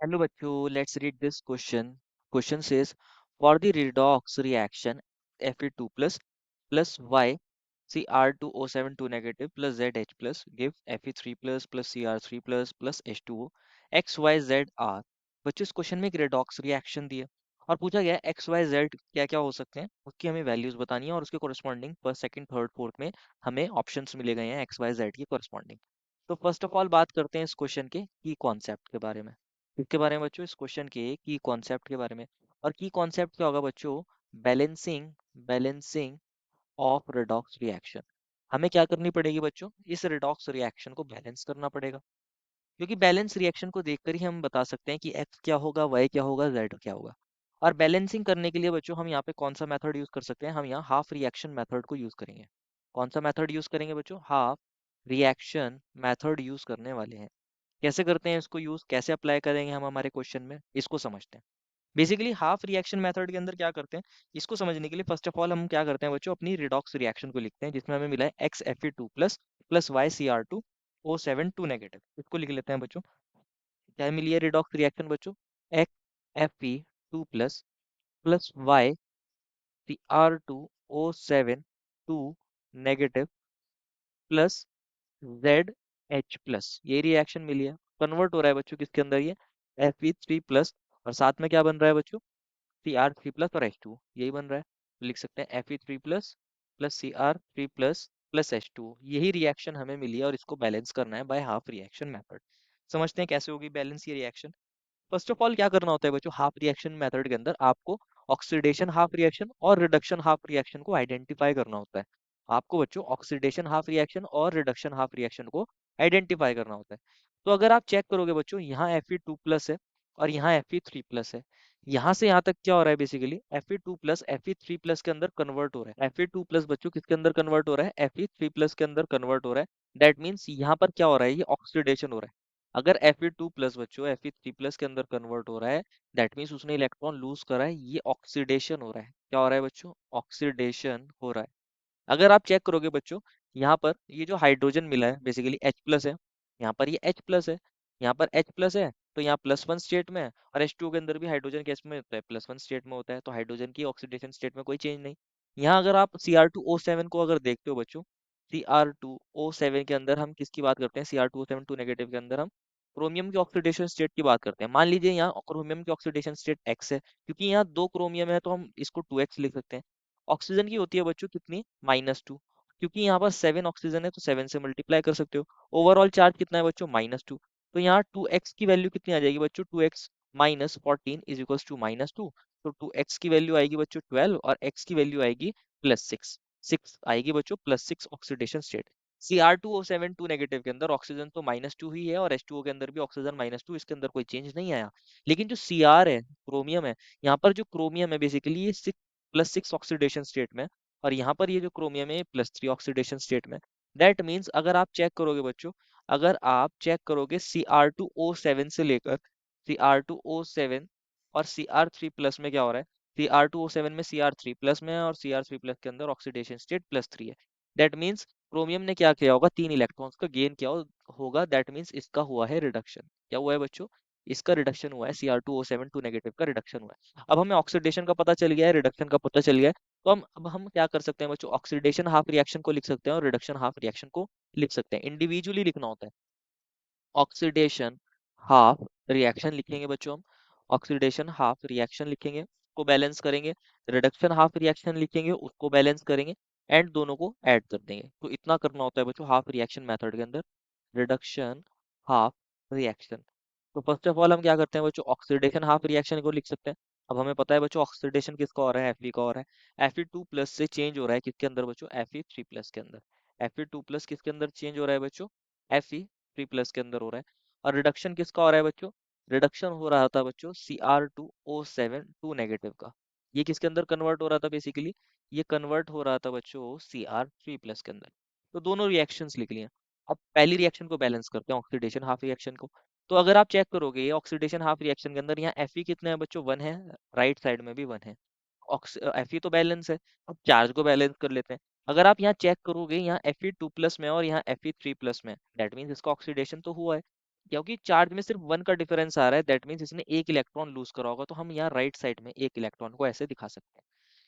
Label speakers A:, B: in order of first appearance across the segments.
A: Hello बच्चों, let's read this question. Question says, for the redox reaction Fe2 plus Y Cr2O7 2 negative plus ZH plus give Fe3 plus Cr3 plus H2O XYZ R। बच्चों इस question में एक redox reaction दी है और पूछा गया है XYZ क्या क्या हो सकते हैं, उसकी हमें वैल्यूज बतानी है और उसके corresponding first second third fourth में हमें ऑप्शंस मिले गए हैं XYZ के कोरस्पॉन्डिंग। तो फर्स्ट ऑफ ऑल बात करते हैं इस क्वेश्चन के की कॉन्सेप्ट के बारे में। किसके बारे में बच्चों? इस क्वेश्चन के की कॉन्सेप्ट के बारे में। और की कॉन्सेप्ट क्या होगा बच्चों? Balancing balancing of redox reaction. हमें क्या करनी पड़ेगी बच्चों? इस रिडॉक्स रिएक्शन को बैलेंस करना पड़ेगा, क्योंकि बैलेंस रिएक्शन को देखकर ही हम बता सकते हैं कि एक्स क्या होगा, वाई क्या होगा, जेड क्या होगा। और बैलेंसिंग करने के लिए बच्चों हम यहाँ पे कौन सा मेथड यूज कर सकते हैं? हम यहाँ हाफ रिएक्शन मेथड को यूज करेंगे। कौन सा मेथड यूज करेंगे बच्चों? हाफ रिएक्शन मेथड यूज करने वाले हैं। कैसे करते हैं इसको यूज, कैसे अप्लाई करेंगे हम हमारे क्वेश्चन में, इसको समझते हैं। बेसिकली हाफ रिएक्शन मेथड के अंदर क्या करते हैं, इसको समझने के लिए फर्स्ट ऑफ ऑल हम क्या करते हैं बच्चों, अपनी रिडॉक्स रिएक्शन को लिखते हैं जिसमें हमें मिला है X F E two plus Y C R two O seven two negative. इसको लिख लेते हैं बच्चों। क्या मिली है रिडॉक्स रिएक्शन बच्चों? X F E two plus Y C R two O seven two negative plus Z H plus. ये रिएक्शन मिली है। कन्वर्ट हो रहा है बच्चों किसके अंदर? ये एफ ई थ्री प्लस, और साथ में क्या बन रहा है बच्चों? सी आर थ्री प्लस और एच टू, यही बन रहा है। तो लिख सकते हैं F E three plus plus C R three plus H two. यही रिएक्शन हमें मिली है और इसको बैलेंस करना है बाय हाफ रिएक्शन मेथड। समझते हैं कैसे होगी बैलेंस ये रिएक्शन। फर्स्ट ऑफ ऑल क्या करना होता है बच्चों, हाफ रिएक्शन मेथड के अंदर आपको ऑक्सीडेशन हाफ रिएक्शन और रिडक्शन हाफ रिएक्शन को आइडेंटिफाई करना होता है। आपको बच्चों ऑक्सीडेशन हाफ रिएक्शन और रिडक्शन हाफ रिएक्शन को आइडेंटिफाई करना होता है। तो अगर आप चेक करोगे बच्चों, यहाँ Fe2 प्लस है और यहाँ Fe3 प्लस है। यहाँ से यहाँ तक क्या हो रहा है? Basically Fe2 plus Fe3 plus के अंदर कन्वर्ट हो रहा है। Fe2 प्लस बच्चों किसके अंदर कन्वर्ट हो रहा है? Fe3 प्लस के अंदर कन्वर्ट हो रहा है। दैट मीन्स यहाँ पर क्या हो रहा है? ये ऑक्सीडेशन हो रहा है। अगर Fe2 प्लस बच्चों Fe3 प्लस के अंदर कन्वर्ट हो रहा है, दैट मीन्स उसने इलेक्ट्रॉन लूज करा है, ये ऑक्सीडेशन हो रहा है। क्या हो रहा है बच्चों? ऑक्सीडेशन हो रहा है। अगर आप चेक करोगे बच्चों, यहाँ पर ये जो हाइड्रोजन मिला है बेसिकली H प्लस है, यहाँ पर ये H प्लस है, यहाँ पर H प्लस है, तो यहाँ प्लस वन स्टेट में है। और H2 के अंदर भी हाइड्रोजन केस में होता है, प्लस वन स्टेट में होता है, तो हाइड्रोजन की ऑक्सीडेशन स्टेट में कोई चेंज नहीं। यहाँ अगर आप Cr2O7 को अगर देखते हो बच्चों, Cr2O7 के अंदर हम किसकी बात करते हैं? Cr2O7 2 नेगेटिव के अंदर हम क्रोमियम की ऑक्सीडेशन स्टेट की बात करते हैं। मान लीजिए यहाँ क्रोमियम की ऑक्सीडेशन स्टेट X है, क्योंकि यहाँ दो क्रोमियम है तो हम इसको 2x लिख सकते हैं। ऑक्सीजन की होती है बच्चों कितनी? -2। क्योंकि यहाँ पर 7 ऑक्सीजन है तो 7 से मल्टीप्लाई कर सकते हो। ओवरऑल चार्ज कितना है बच्चों? -2। तो यहाँ 2x की वैल्यू कितनी आ जाएगी बच्चों? 2x minus 14 is equals to -2। तो 2x की वैल्यू आएगी बच्चों 12 और x की वैल्यू आएगी +6। 6 आएगी बच्चों, +6 ऑक्सीडेशन स्टेट। Cr2O7 2 नेगेटिव के अंदर ऑक्सीजन तो -2 ही है और H2O के अंदर भी ऑक्सीजन -2, इसके अंदर कोई चेंज नहीं आया। लेकिन जो Cr है, क्रोमियम है, यहाँ पर जो क्रोमियम है बेसिकली ये +6 ऑक्सीडेशन स्टेट में, और यहाँ पर ये जो क्रोमियम है +3 ऑक्सीडेशन स्टेट में। दैट मीन्स अगर आप चेक करोगे बच्चों, अगर आप चेक करोगे Cr2O7 से लेकर Cr2O7 और Cr3 प्लस में क्या हो रहा है? Cr2O7 में Cr3 प्लस में है और Cr3 प्लस के अंदर ऑक्सीडेशन स्टेट +3 है। दैट मीन्स क्रोमियम ने क्या किया होगा? 3 इलेक्ट्रॉन्स का गेन किया होगा। दैट मीन्स इसका हुआ है रिडक्शन। क्या हुआ है बच्चों? इसका रिडक्शन हुआ है। Cr2O7 2 नेगेटिव का रिडक्शन हुआ है। अब हमें ऑक्सीडेशन का पता चल गया है, रिडक्शन का पता चल गया है। तो अब हम क्या कर सकते हैं बच्चों? ऑक्सीडेशन हाफ रिएक्शन को लिख सकते हैं और रिडक्शन हाफ रिएक्शन को लिख सकते हैं। इंडिविजुअली लिखना होता है। ऑक्सीडेशन हाफ रिएक्शन लिखेंगे बच्चों हम। ऑक्सीडेशन हाफ रिएक्शन लिखेंगे, उसको बैलेंस करेंगे। रिडक्शन हाफ रिएक्शन लिखेंगे, उसको बैलेंस करेंगे। एंड दोनों को ऐड कर देंगे। तो इतना करना होता है बच्चों हाफ रिएक्शन मेथड के अंदर। Reduction half reaction. तो फर्स्ट ऑफ ऑल हम क्या करते हैं बच्चों? ऑक्सीडेशन हाफ रिएक्शन को लिख सकते हैं। अब हमें पता है बच्चों ऑक्सीडेशन किसका हो रहा है? Fe का हो रहा है। Fe2 प्लस से चेंज हो रहा है किसके अंदर बच्चों? Fe3 प्लस के अंदर। Fe2 प्लस किसके अंदर चेंज हो रहा है बच्चों? Fe3 प्लस के अंदर हो रहा है। और रिडक्शन किसका हो रहा है बच्चों? रिडक्शन हो रहा था बच्चों Cr2O7 2 नेगेटिव का। ये किसके अंदर कन्वर्ट हो रहा था बेसिकली? ये कन्वर्ट हो रहा था बच्चों Cr3 प्लस के अंदर। तो दोनों रिएक्शंस लिख लिए। अब पहली रिएक्शन को बैलेंस करते हैं, ऑक्सीडेशन हाफ रिएक्शन को। तो अगर आप चेक करोगे ये ऑक्सीडेशन हाफ रिएक्शन के अंदर, यहाँ Fe कितना है बच्चों? 1 है। राइट साइड में भी 1 है। Fe तो बैलेंस है। अब चार्ज को बैलेंस कर लेते हैं। अगर आप यहाँ चेक करोगे, यहाँ Fe2 प्लस में और यहाँ Fe3 प्लस में, दैट मीन्स इसका ऑक्सीडेशन तो हुआ है। क्योंकि चार्ज में सिर्फ वन का डिफरेंस आ रहा है, दैट मीन्स इसने एक इलेक्ट्रॉन लूज करा होगा, तो हम यहाँ राइट साइड में एक इलेक्ट्रॉन को ऐसे दिखा सकते हैं,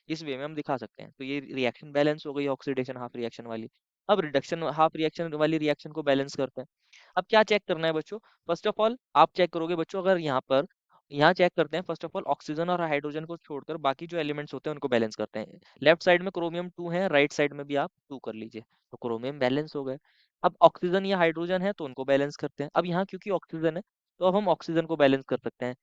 A: इस वे में हम दिखा सकते हैं। तो ये रिएक्शन बैलेंस हो गई ऑक्सीडेशन हाफ रिएक्शन वाली। अब रिडक्शन हाफ रिएक्शन वाली रिएक्शन को बैलेंस करते हैं। अब क्या चेक करना है बच्चों? फर्स्ट ऑफ ऑल आप चेक करोगे बच्चों, अगर यहाँ चेक करते हैं फर्स्ट ऑफ ऑल ऑक्सीजन और हाइड्रोजन को छोड़कर बाकी जो एलिमेंट्स होते हैं उनको बैलेंस करते हैं। लेफ्ट साइड में क्रोमियम 2 है, राइट साइड में भी आप 2 कर लीजिए, तो क्रोमियम बैलेंस हो गए। अब ऑक्सीजन या हाइड्रोजन है तो उनको बैलेंस करते हैं। अब यहाँ क्योंकि ऑक्सीजन है तो अब हम ऑक्सीजन को बैलेंस कर सकते हैं।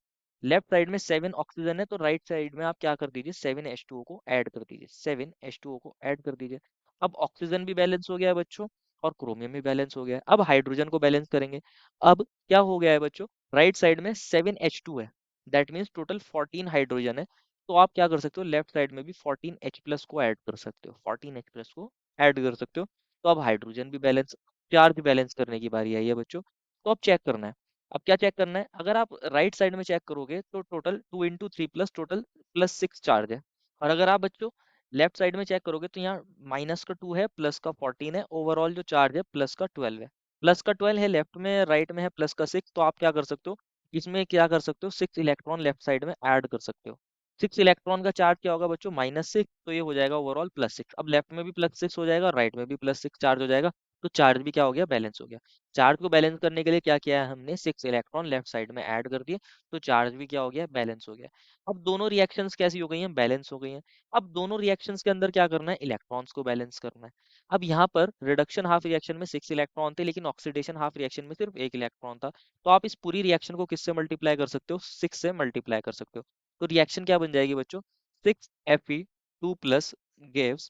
A: लेफ्ट साइड में 7 ऑक्सीजन है तो राइट साइड में आप क्या कर दीजिए, 7H2O को ऐड कर दीजिए, 7H2O को ऐड कर दीजिए। अब ऑक्सीजन भी बैलेंस हो गया है बच्चों, और क्रोमियम भी बैलेंस हो गया है। अब हाइड्रोजन को बैलेंस करेंगे। अब क्या हो गया है बच्चों, राइट साइड में 7H2 है, दैट मीन्स टोटल 14 हाइड्रोजन है। तो आप क्या कर सकते हो, लेफ्ट साइड में भी 14H प्लस को ऐड कर सकते हो, 14H प्लस को ऐड कर सकते हो। तो अब हाइड्रोजन भी बैलेंस, चार्ज बैलेंस करने की बारी आई है बच्चों। तो अब चेक करना है। अब क्या चेक करना है, अगर आप राइट साइड में चेक करोगे तो टोटल 2 × 3 प्लस टोटल +6 चार्ज है। और अगर आप बच्चों लेफ्ट साइड में चेक करोगे तो यहाँ माइनस का 2 है, प्लस का 14 है, ओवरऑल जो चार्ज है प्लस का 12 है। प्लस का 12 है लेफ्ट में, राइट में है प्लस का 6। तो आप क्या कर सकते हो, इसमें क्या कर सकते हो, 6 इलेक्ट्रॉन लेफ्ट साइड में ऐड कर सकते हो। 6 इलेक्ट्रॉन का चार्ज क्या होगा बच्चों, -6, तो ये हो जाएगा ओवरऑल +6। अब लेफ्ट में भी +6 हो जाएगा, राइट में भी +6 चार्ज हो जाएगा। तो चार्ज भी क्या हो गया, बैलेंस हो गया। चार्ज को बैलेंस करने के लिए क्या किया है हमने, 6 इलेक्ट्रॉन लेफ्ट साइड में ऐड कर दिए, तो चार्ज भी क्या हो गया, बैलेंस हो गया। अब दोनों रिएक्शंस कैसी हो गई हैं, बैलेंस हो गई हैं। अब दोनों रिएक्शंस के अंदर क्या करना है, इलेक्ट्रॉन्स को बैलेंस करना है। अब यहाँ पर रिडक्शन हाफ रिएक्शन में 6 इलेक्ट्रॉन थे, लेकिन ऑक्सीडेशन हाफ रिएक्शन में सिर्फ एक इलेक्ट्रॉन था। तो आप इस पूरी रिएक्शन को किससे मल्टीप्लाई कर सकते हो, 6 से मल्टीप्लाई कर सकते हो। तो रिएक्शन क्या बन जाएगी बच्चों, 6Fe2 plus gives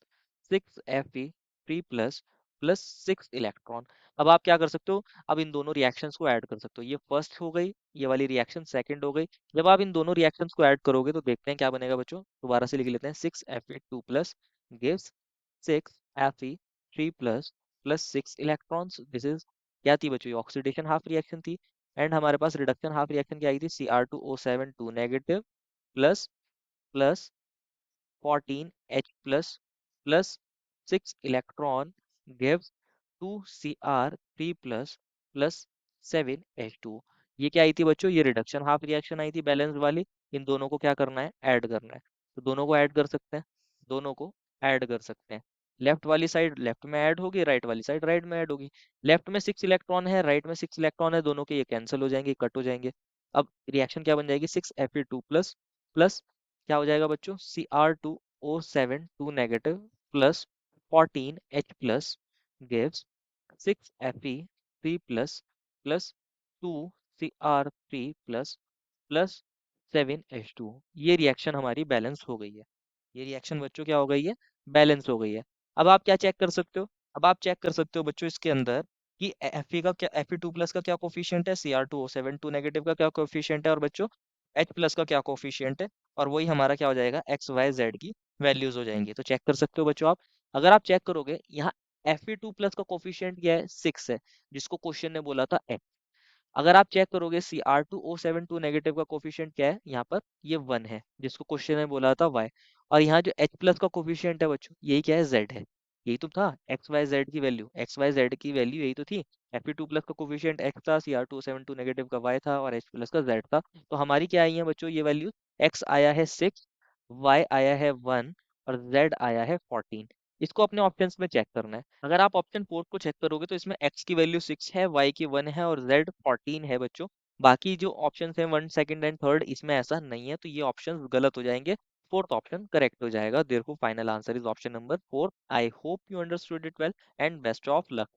A: 6Fe3 plus plus 6 electron. अब आप क्या कर सकते हो, अब इन दोनों रिएक्शंस को ऐड कर सकते हो। ये फर्स्ट हो गई, ये वाली रिएक्शन सेकंड हो गई। जब आप इन दोनों रिएक्शंस को ऐड करोगे तो देखते हैं क्या बनेगा बच्चों, दोबारा से लिख लेते हैं। 6Fe2 plus gives 6Fe3 plus plus 6 electrons. This is क्या थी बच्चों, ऑक्सीडेशन हाफ रिएक्शन थी। एंड हमारे पास रिडक्शन हाफ रिएक्शन क्या आई थी, Cr2O7 2 negative plus plus 14H plus plus 6 electron gives 2Cr3 plus plus 7H2। ये क्या आई थी बच्चों, ये रिडक्शन हाफ रिएक्शन आई थी बैलेंस वाली। इन दोनों को क्या करना है, ऐड करना है। तो दोनों को ऐड कर सकते हैं, दोनों को ऐड कर सकते हैं। लेफ्ट वाली साइड लेफ्ट में ऐड होगी, राइट वाली साइड राइट में ऐड होगी। लेफ्ट में 6 इलेक्ट्रॉन है, राइट में 6 इलेक्ट्रॉन है, दोनों के ये कैंसिल हो जाएंगे, कट हो जाएंगे। अब रिएक्शन क्या बन जाएगी, 6Fe2 प्लस प्लस क्या हो जाएगा बच्चों, Cr2O7 2 negative plus 14H plus gives 6Fe3 plus plus 2Cr3 plus plus 7H2। ये रिएक्शन हमारी बैलेंस हो गई है। ये रिएक्शन बच्चों क्या हो गई है, बैलेंस हो गई है। अब आप क्या चेक कर सकते हो, अब आप चेक कर सकते हो बच्चों इसके अंदर कि Fe2 प्लस का क्या कोफिशिएंट है, Cr2O7 2 नेगेटिव का क्या कोफिशिएंट है, और बच्चों H प्लस का क्या कोफिशिएंट है। और वही हमारा क्या हो जाएगा, XYZ की वैल्यूज हो जाएंगी। तो चेक कर सकते हो बच्चों आप। अगर आप चेक करोगे यहाँ Fe2 प्लस का कोफिशिएंट क्या है, 6 है, जिसको क्वेश्चन ने बोला था X। अगर आप चेक करोगे Cr2O7 2 नेगेटिव का कोफिशिएंट क्या है, यहाँ पर ये 1 है, जिसको क्वेश्चन में बोला था Y। और यहाँ जो H प्लस का कोफिशिएंट है बच्चों, यही क्या है, Z है। यही तो था XYZ की वैल्यू, XYZ की वैल्यू यही तो थी। Fe2 प्लस का कोफिशिएंट X था, Cr2O7 2 नेगेटिव का Y था, और H प्लस का Z था। तो हमारी क्या आई है बच्चों ये वैल्यू, X आया है 6, Y आया है 1, और Z आया है 14। इसको अपने ऑप्शंस में चेक करना है। अगर आप ऑप्शन 4 को चेक करोगे तो इसमें x की वैल्यू 6 है, y की 1 है, और z 14 है बच्चों। बाकी जो ऑप्शंस हैं 1 सेकंड एंड थर्ड, इसमें ऐसा नहीं है, तो ये ऑप्शंस गलत हो जाएंगे। फोर्थ ऑप्शन करेक्ट हो जाएगा। Therefore final answer is option number 4। I hope you understood it well, and best of luck.